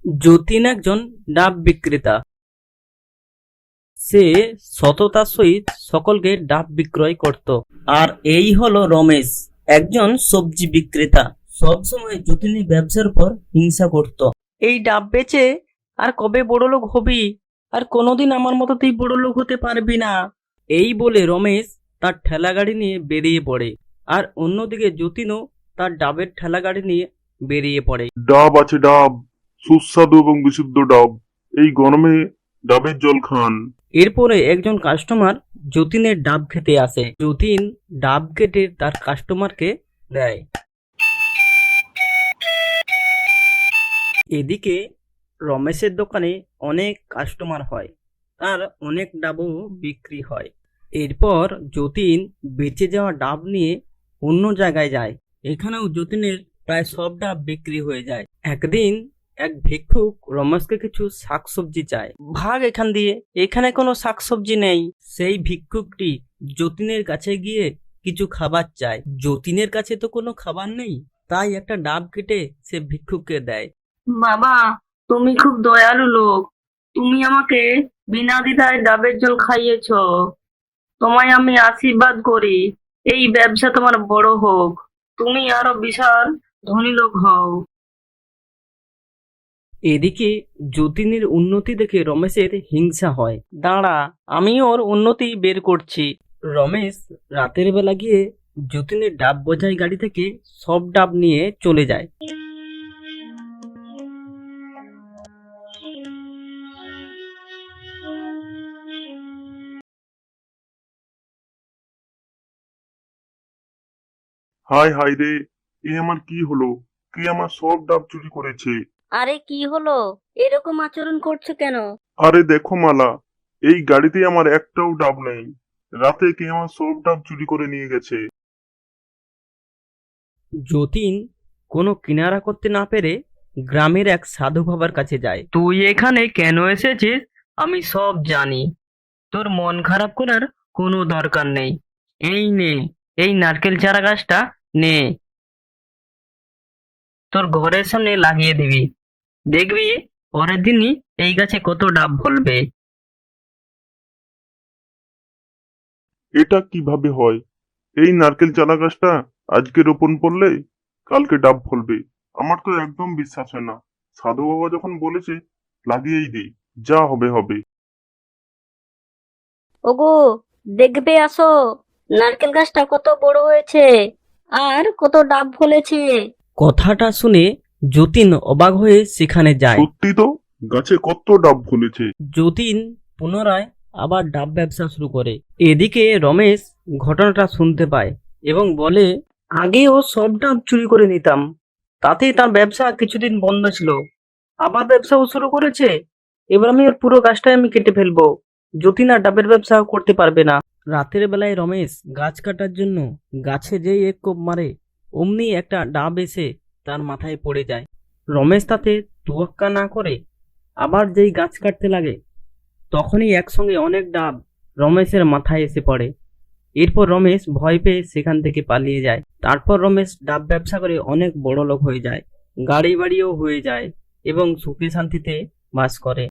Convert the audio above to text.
যতীন একজন ডাব বিক্রেতা। সে সততার সহিত সকলকে ডাব বিক্রয় করত। আর এই হলো রমেশ, একজন সবজি বিক্রেতা। সবসময় যতীনের ব্যবসার উপর হিংসা করত। এই ডাব বেচে আর কবে বড়লোক হবি? আর কোনোদিন আমার মতো তুই বড়লোক হতে পারবি না। এই বলে রমেশ তার ঠেলা গাড়ি নিয়ে বেরিয়ে পড়ে। আর অন্যদিকে যতীনও তার ডাবের ঠেলা গাড়ি নিয়ে বেরিয়ে পড়ে। ডাব আছে ডাব, সুস্বাদু এবং বিশুদ্ধ ডাব। এই গরমে ডাবের জল খান। এরপরে একজন কাস্টমার যতীনের ডাব খেতে আসে। যতীন ডাব কেটে তার কাস্টমারকে দেয়। এদিকে রমেশের দোকানে অনেক কাস্টমার হয়, আর অনেক ডাবও বিক্রি হয়। এরপর যতীন বেঁচে যাওয়া ডাব নিয়ে অন্য জায়গায় যায়। এখানেও যতীনের প্রায় সব ডাব বিক্রি হয়ে যায়। একদিন এক ভিক্ষুক রমেশকে কিছু শাকসবজি চায়। ভাগ এখান দিয়ে, এখানে কোনো শাকসবজি নেই। সেই ভিক্ষুকটি যতীনের কাছে গিয়ে কিছু খাবার চায়। যতীনের কাছে তো কোনো খাবার নেই, তাই একটা ডাব কেটে সে ভিক্ষুককে দেয়। বাবা, তুমি খুব দয়ালু লোক। তুমি আমাকে বিনা দ্বিধায় ডাবের জল খাইয়েছো। তোমায় আমি আশীর্বাদ করি, এই ব্যবসা তোমার বড় হোক, তুমি আরো বিশাল ধনী লোক হও। এদিকে যতীনের উন্নতি দেখে রমেশের হিংসা হয়। দাঁড়া, আমি ওর উন্নতি বের করছি। রমেশ রাতের বেলা গিয়ে যতীনের ডাব বোঝাই গাড়ি থেকে সব ডাব নিয়ে চলে যায়। হায় হায় রে, এ আমার কি হলো? কে আমার সব ডাব চুরি করেছে? আরে কি হলো? এরকম আচরণ করছো কেন? আরে দেখো মালা, এই গাড়িতে আমার একটাও ডাব নেই। রাতে কে আমার সব ডাব চুরি করে নিয়ে গেছে। যতীন কোনো কিনারা করতে না পেরে গ্রামের এক সাধু বাবার কাছে যায়। তুই এখানে কেন এসেছিস আমি সব জানি। তোর মন খারাপ করার কোনো দরকার নেই। এই নে, এই নারকেল চারা গাছটা নে, তোর ঘরের সামনে লাগিয়ে দিবি। দেখবি পরের দিনই এই গাছে কত ডাব ফলবে। এটা কিভাবে হয়? এই নারকেল চারা গাছটা আজকে রোপণ করলে কালকে ডাব ফলবে? আমার তো একদম বিশ্বাস হয় না। সাধু বাবা যখন বলেছে লাগিয়েই দিই, যা হবে হবে। ওগো, দেখবে আসো, নারকেল গাছটা কত বড় হয়েছে আর কত ডাব ফলেছে। কথাটা শুনে যতীন অবাক হয়ে সেখানে যায়। সত্যি তো, গাছে কত ডাব ফলেছে। যতীন পুনরায় আবার ডাব ব্যবসা শুরু করে। এদিকে রমেশ ঘটনাটা শুনতে পায় এবং বলে, আগে ও সব ডাব চুরি করে নিতাম, তাতেই তার ব্যবসা কিছুদিন বন্ধ ছিল। আবার ব্যবসাও শুরু করেছে। এবার আমি ওর পুরো গাছটাই আমি কেটে ফেলবো। যতীন আর ডাবের ব্যবসা করতে পারবে না। রাতের বেলায় রমেশ গাছ কাটার জন্য গাছে যেই এক কোপ মারে, অমনি একটা ডাব এসে তার মাথায় পড়ে যায়। রমেশ তাতে তোয়াক্কা না করে আবার যেই গাছ কাটতে লাগে, তখনই একসঙ্গে অনেক ডাব রমেশের মাথায় এসে পড়ে। এরপর রমেশ ভয় পেয়ে সেখান থেকে পালিয়ে যায়। তারপর রমেশ ডাব ব্যবসা করে অনেক বড় লোক হয়ে যায়, গাড়ি বাড়িও হয়ে যায় এবং সুখে শান্তিতে বাস করে।